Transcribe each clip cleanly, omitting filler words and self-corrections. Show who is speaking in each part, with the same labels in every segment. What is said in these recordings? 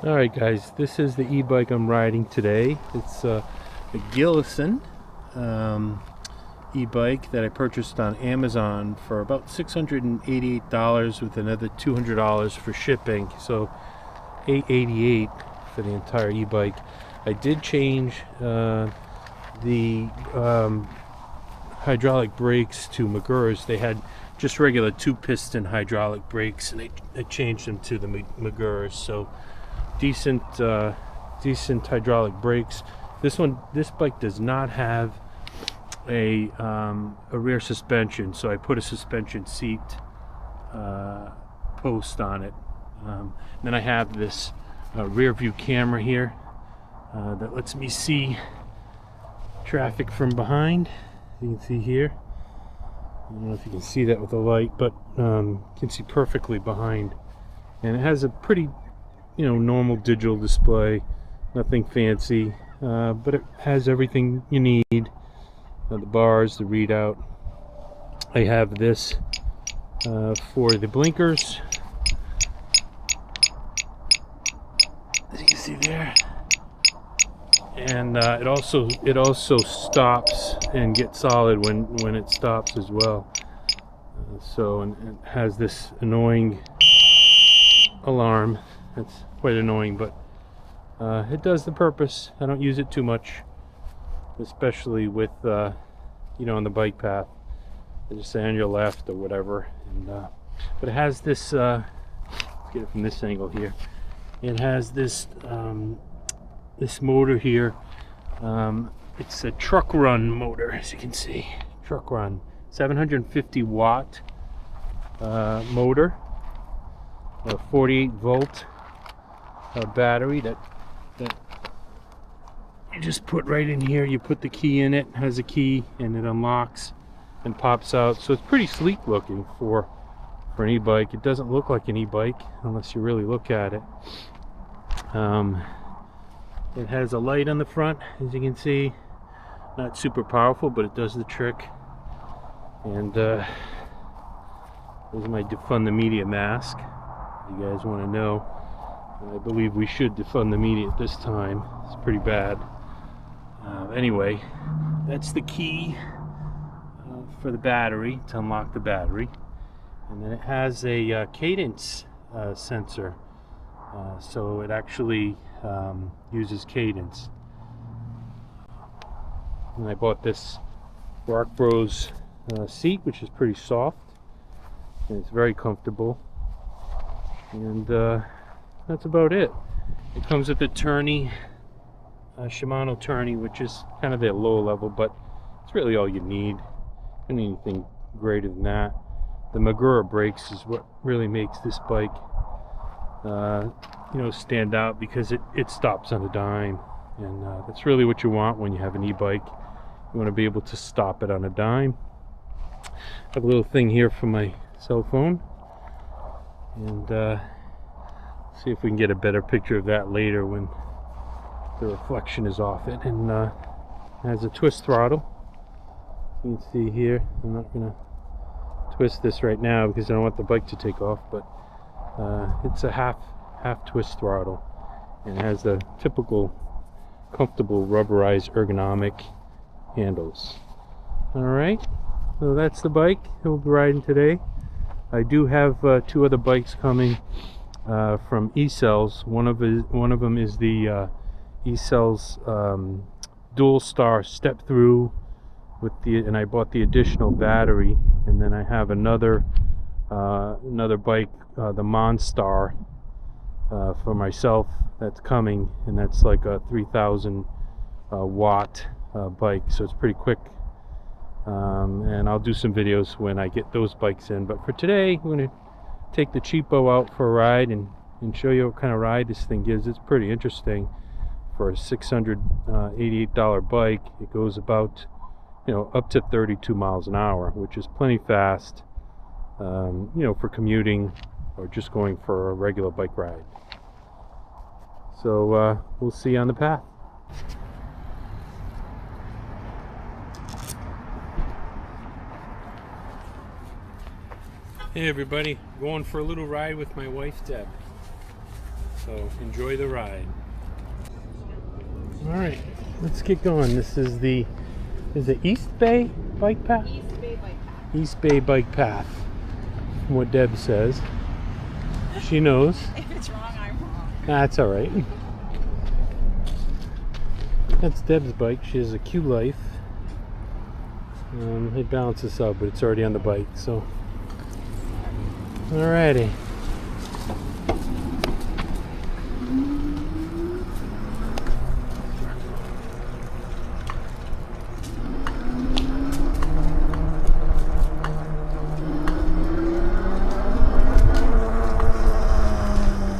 Speaker 1: Alright guys, this is the e-bike I'm riding today. It's a Gillison e-bike that I purchased on Amazon for about $688 with another $200 for shipping, so $888 for the entire e-bike. I did change the hydraulic brakes to Magure's. They had just regular 2-piston hydraulic brakes, and I changed them to the Magure's, so decent hydraulic brakes. This bike does not have a rear suspension, so I put a suspension seat post on it. Then I have this rear view camera here that lets me see traffic from behind. You can see here. I don't know if you can see that with the light, but you can see perfectly behind. And it has a pretty, normal digital display, nothing fancy, but it has everything you need. The bars, the readout. I have this for the blinkers, as you can see there, and it also stops and gets solid when it stops as well. And it has this annoying alarm. It's quite annoying, but it does the purpose. I don't use it too much, especially with on the bike path. I just say on your left or whatever. And but it has this. Let's get it from this angle here. It has this this motor here. It's a truck run motor, as you can see. Truck run, 750 watt motor, a 48 volt battery that you just put right in here. You put the key in it, has a key, and it unlocks and pops out. So it's pretty sleek looking for an e-bike. It doesn't look like an e-bike unless you really look at it. It has a light on the front, as you can see. Not super powerful, but it does the trick. And this is my defund the media mask, if you guys want to know. I believe we should defund the media at this time. It's pretty bad. Anyway, that's the key for the battery, to unlock the battery. And then it has a cadence sensor, so it actually uses cadence. And I bought this Rock Bros seat, which is pretty soft, and it's very comfortable. And that's about it. It comes with a tourney, Shimano tourney, which is kind of their lower level, but it's really all you need. And anything greater than that. The Magura brakes is what really makes this bike stand out, because it stops on a dime, and that's really what you want when you have an e-bike. You want to be able to stop it on a dime. I have a little thing here for my cell phone, and see if we can get a better picture of that later when the reflection is off it. And it has a twist throttle. You can see here. I'm not gonna twist this right now because I don't want the bike to take off, but it's a half twist throttle, and it has the typical comfortable rubberized ergonomic handles. Alright, so that's the bike that we'll be riding today. I do have 2 other bikes coming from E-Cells. One of them is the E-Cells dual star step through and I bought the additional battery. And then I have another bike, the Monstar, for myself, that's coming, and that's like a 3,000 watt bike, so it's pretty quick. And I'll do some videos when I get those bikes in. But for today, I'm going to take the cheapo out for a ride and show you what kind of ride this thing gives. It's pretty interesting for a $688 bike. It goes about up to 32 miles an hour, which is plenty fast, for commuting or just going for a regular bike ride. So we'll see you on the path. Hey everybody, going for a little ride with my wife Deb. So enjoy the ride. All right, let's get going. This is the East Bay Bike Path?
Speaker 2: East Bay Bike Path.
Speaker 1: East Bay Bike Path. From what Deb says. She knows.
Speaker 2: If it's wrong, I'm wrong.
Speaker 1: That's all right. That's Deb's bike. She has a Q Life. It balances out, but it's already on the bike. So, alrighty.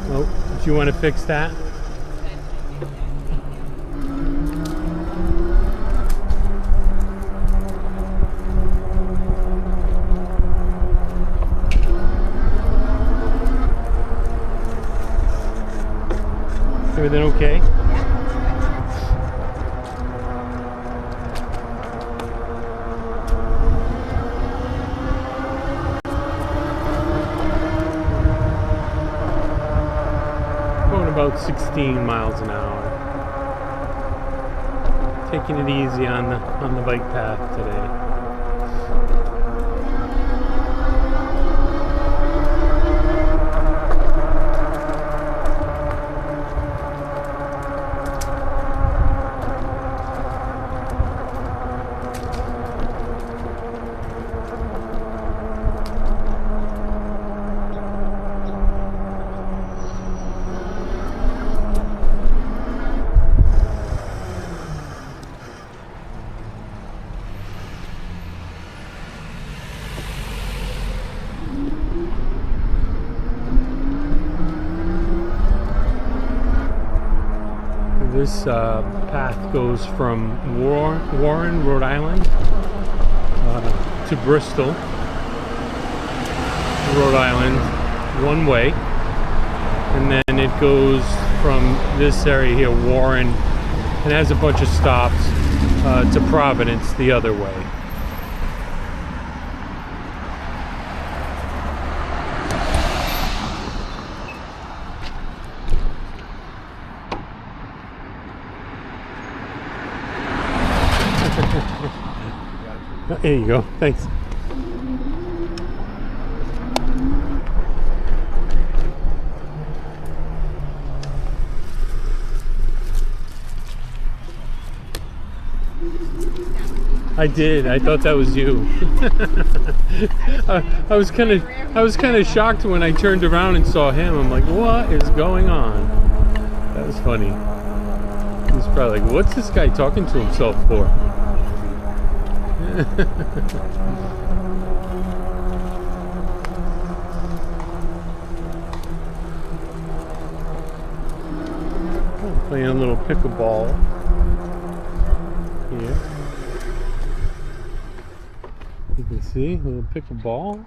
Speaker 1: Oh, do you want to fix that? Everything okay? Going about 16 miles an hour. Taking it easy on the bike path today. This path goes from Warren, Rhode Island to Bristol, Rhode Island, one way. And then it goes from this area here, Warren, and has a bunch of stops to Providence the other way. There you go. Thanks. I did. I thought that was you. I was kind of shocked when I turned around and saw him. I'm like, what is going on? That was funny. He's probably like, what's this guy talking to himself for? Playing a little pickleball here. You can see a little pickleball.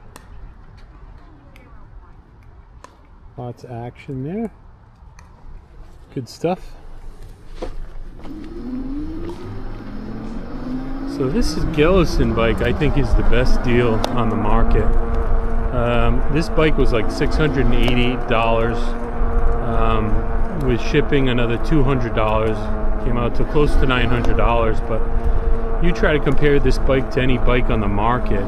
Speaker 1: Lots of action there. Good stuff. So this is Gillison bike. I think is the best deal on the market. This bike was like $688 with shipping, another $200. Came out to close to $900. But you try to compare this bike to any bike on the market,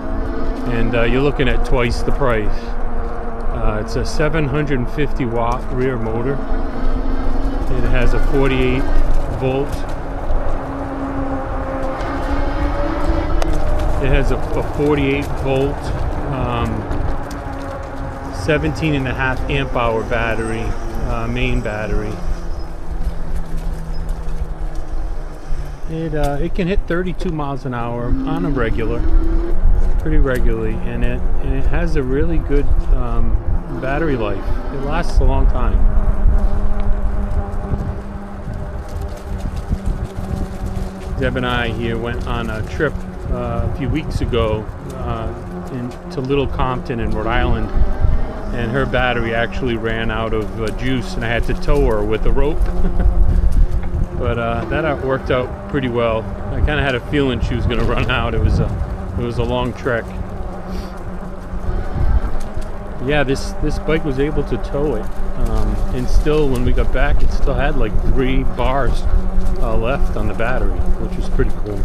Speaker 1: and you're looking at twice the price. It's a 750 watt rear motor. It has a 48 volt. It has a 48 volt, 17.5 amp hour battery, main battery. It can hit 32 miles an hour on a regular, pretty regularly, and it has a really good battery life. It lasts a long time. Deb and I here went on a trip a few weeks ago to Little Compton in Rhode Island, and her battery actually ran out of juice, and I had to tow her with a rope. But that worked out pretty well. I kind of had a feeling she was going to run out. It was a long trek. Yeah, this bike was able to tow it. And still, when we got back, it still had like 3 bars left on the battery, which was pretty cool.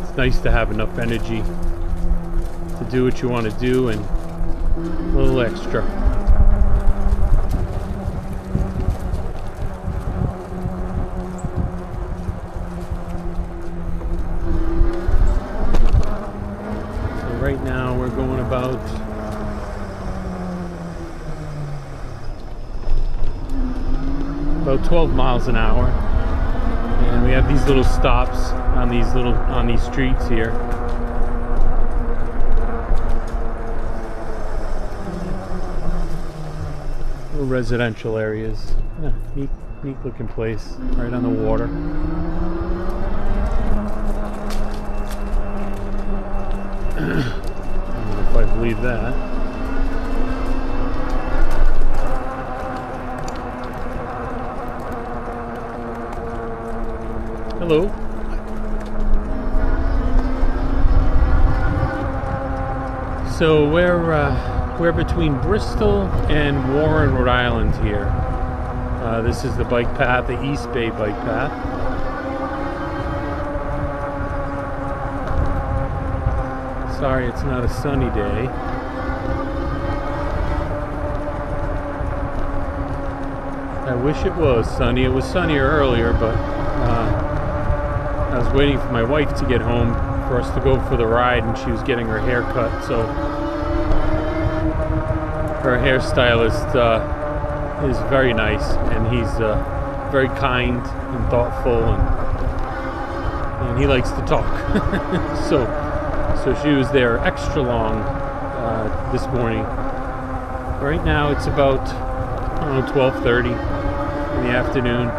Speaker 1: It's nice to have enough energy to do what you want to do and a little extra. So right now we're going about 12 miles an hour, and we have these little stops on these streets here. Little residential areas. Yeah, neat looking place right on the water. I don't know if I believe that. Hello. So we're between Bristol and Warren, Rhode Island here. This is the bike path, the East Bay bike path. Sorry, it's not a sunny day. I wish it was sunny. It was sunnier earlier, but I was waiting for my wife to get home for us to go for the ride, and she was getting her hair cut, so her hairstylist is very nice, and he's very kind and thoughtful, and he likes to talk. so she was there extra long this morning. Right now it's about, I don't know, 12:30 in the afternoon.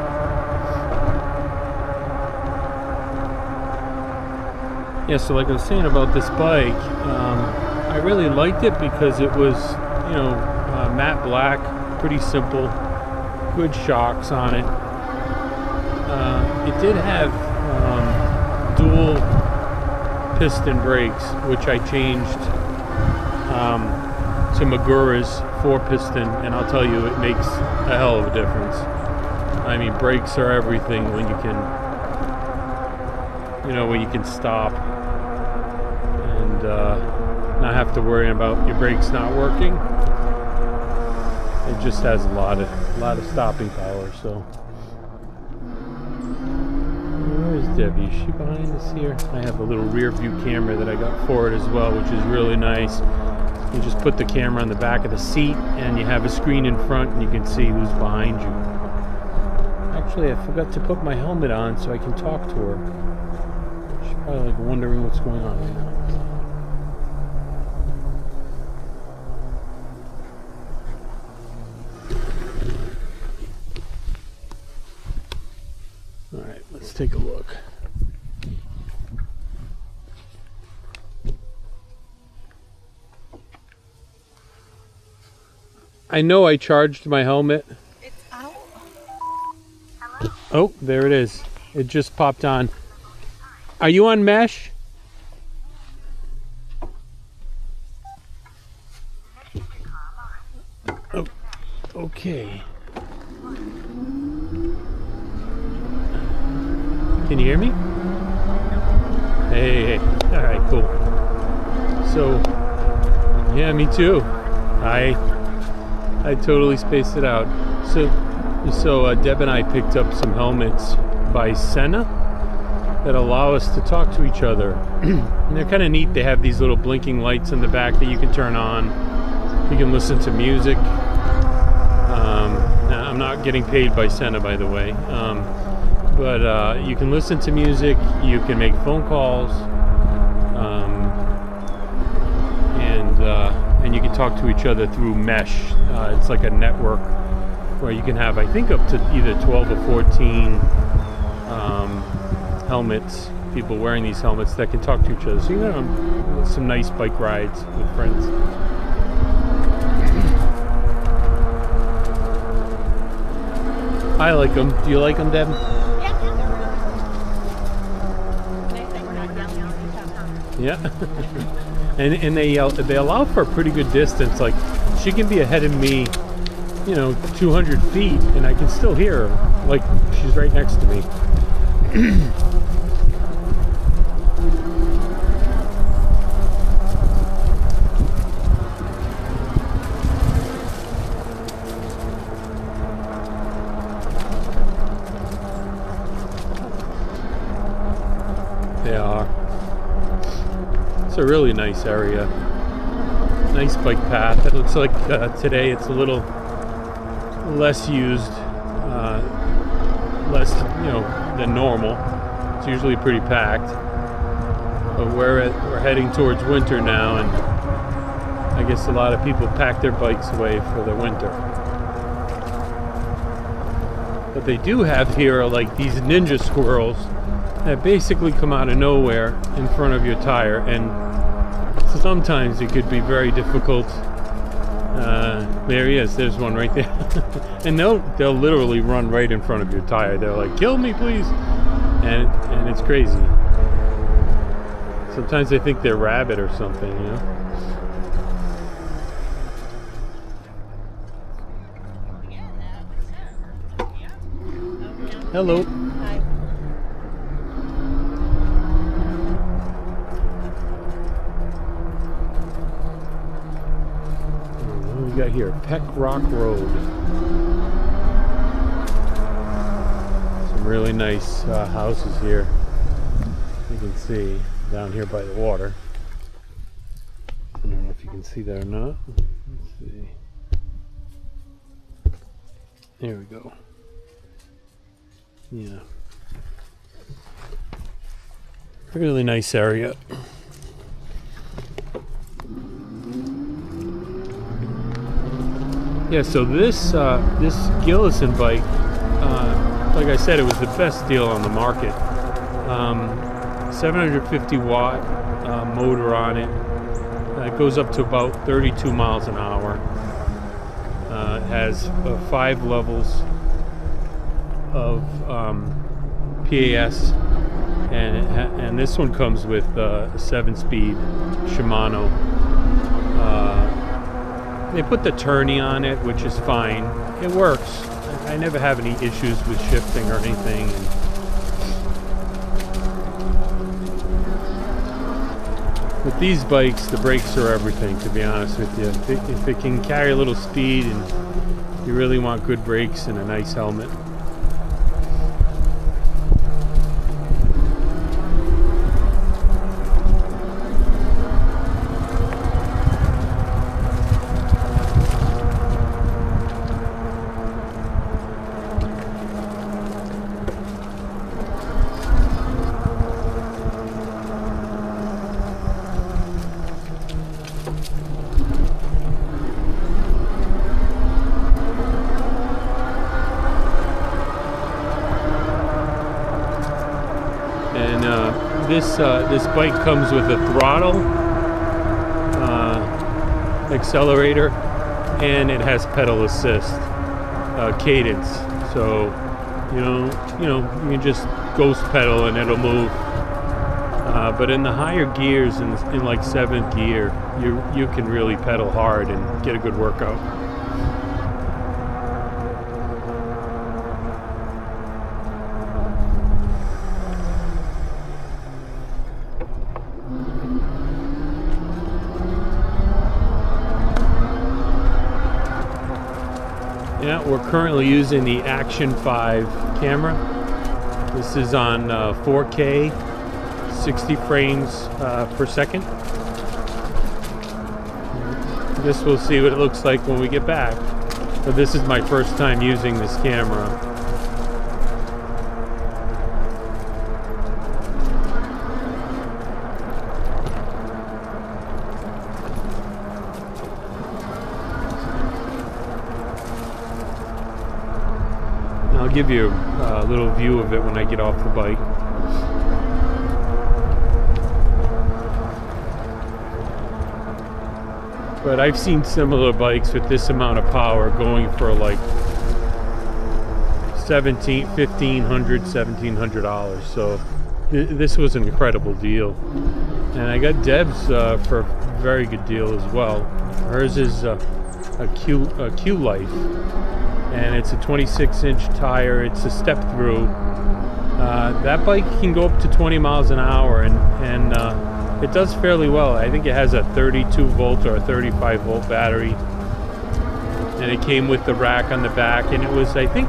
Speaker 1: Yeah, so like I was saying about this bike, I really liked it because it was, you know, matte black, pretty simple, good shocks on it. It did have dual piston brakes, which I changed to Magura's 4-piston, and I'll tell you, it makes a hell of a difference. I mean, brakes are everything when you can, you know, when you can stop and not have to worry about your brakes not working. It just has a lot of stopping power. So where's Debbie? Is she behind us here? I have a little rear view camera that I got for it as well, which is really nice. You just put the camera on the back of the seat and you have a screen in front and you can see who's behind you. Actually, I forgot to put my helmet on so I can talk to her. She's probably like wondering what's going on right now. Alright, let's take a look. I know I charged my helmet.
Speaker 2: It's out.
Speaker 1: Oh, there it is. It just popped on. Are you on mesh? Oh, okay. Can you hear me? Hey. All right, cool. So, yeah, me too. I totally spaced it out. So Deb and I picked up some helmets by Senna that allow us to talk to each other. And they're kind of neat. They have these little blinking lights in the back that you can turn on. You can listen to music. I'm not getting paid by Senna, by the way. But you can listen to music. You can make phone calls. And you can talk to each other through mesh. It's like a network where you can have, I think, up to either 12 or 14 helmets, people wearing these helmets that can talk to each other. So you know, some nice bike rides with friends. I like them. Do you like them, Deb?
Speaker 2: Yeah, they're really nice. We're not yelling at each other.
Speaker 1: Yeah. And they allow for a pretty good distance. Like, she can be ahead of me you know, 200 feet, and I can still hear her, like she's right next to me. They are. It's a really nice area. Nice bike path. It looks like today it's a little less used, less, you know, than normal. It's usually pretty packed. But we're heading towards winter now, and I guess a lot of people pack their bikes away for the winter. What they do have here are like these ninja squirrels that basically come out of nowhere in front of your tire, and sometimes it could be very difficult. There he is. There's one right there. And they'll literally run right in front of your tire. They're like, "Kill me, please!" And it's crazy. Sometimes they think they're rabbit or something, you know. Hello.
Speaker 2: Hi.
Speaker 1: What do we got here? Peck Rock Road. Some really nice houses here. You can see down here by the water. I don't know if you can see that or not. Let's see. There we go. Yeah. Really nice area. Yeah, so this Gillison bike, like I said, it was the best deal on the market. 750 watt motor on it. It goes up to about 32 miles an hour. It has 5 levels of PAS, and this one comes with a 7-speed Shimano. They put the tourney on it, which is fine. It works. I never have any issues with shifting or anything. With these bikes, the brakes are everything, to be honest with you. If it can carry a little speed and you really want good brakes and a nice helmet. This bike comes with a throttle, accelerator, and it has pedal assist, cadence. So you can just ghost pedal and it'll move. But in the higher gears, in like 7th gear, you can really pedal hard and get a good workout. Yeah, we're currently using the Action 5 camera. This is on 4K, 60 frames per second. This we'll see what it looks like when we get back. But this is my first time using this camera. I'll give you a little view of it when I get off the bike. But I've seen similar bikes with this amount of power going for like $1,500, so this was an incredible deal. And I got Deb's for a very good deal as well. Hers is a Q Life. and it's a 26-inch tire. It's a step through. That bike can go up to 20 miles an hour, and it does fairly well. I think it has a 32 volt or a 35 volt battery, and it came with the rack on the back, and it was, I think,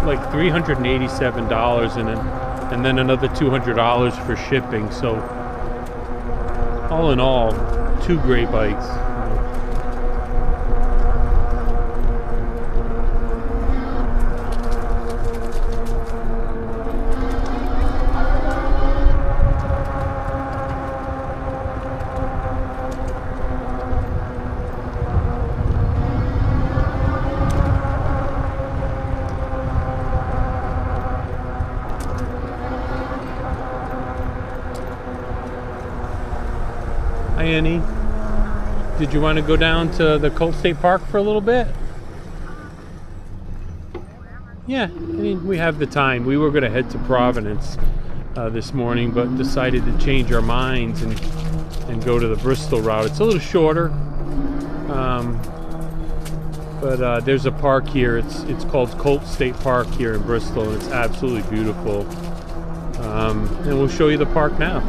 Speaker 1: like $387, and then another $200 for shipping. So all in all, two great bikes. Hi, Annie. Did you want to go down to the Colt State Park for a little bit? Yeah, I mean, we have the time. We were going to head to Providence this morning, but decided to change our minds and go to the Bristol route. It's a little shorter, but there's a park here. It's called Colt State Park here in Bristol, and it's absolutely beautiful. And we'll show you the park now.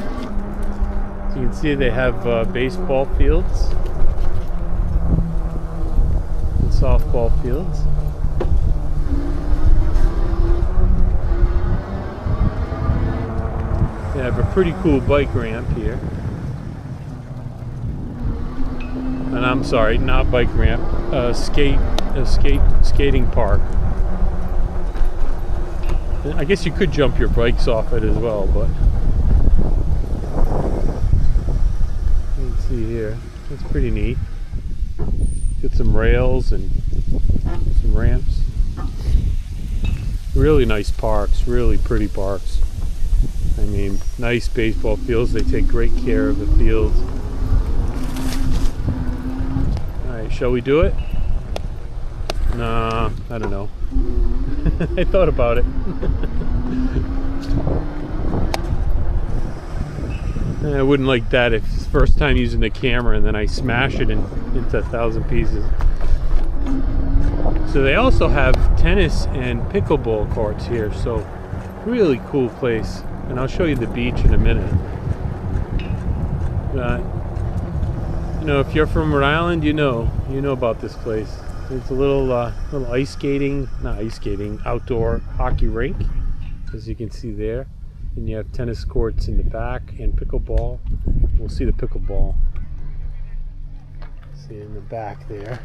Speaker 1: So you can see they have baseball fields and softball fields. They have a pretty cool bike ramp here. And I'm sorry, not bike ramp, skating park. I guess you could jump your bikes off it as well, but see here, it's pretty neat. Get some rails and some ramps. Really nice parks, really pretty parks. I mean, nice baseball fields. They take great care of the fields. Alright, shall we do it? Nah, I don't know. I thought about it. I wouldn't like that if it's the first time using the camera and then I smash it into 1,000 pieces. So they also have tennis and pickleball courts here, so really cool place. And I'll show you the beach in a minute. You know, if you're from Rhode Island, you know about this place. It's a little ice skating, not ice skating, outdoor hockey rink, as you can see there. And you have tennis courts in the back and pickleball. We'll see the pickleball. See in the back there.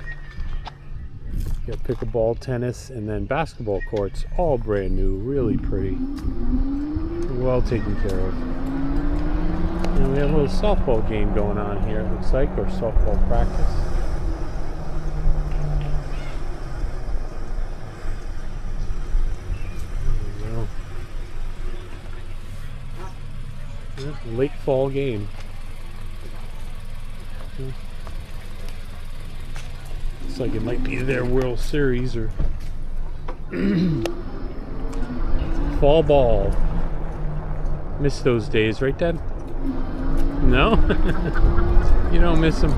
Speaker 1: You have pickleball, tennis, and then basketball courts, all brand new, really pretty. Well taken care of. And we have a little softball game going on here, it looks like, or softball practice. Late fall game. Looks like it might be their World Series or fall ball. Miss those days, right, Dad? No? You don't miss them.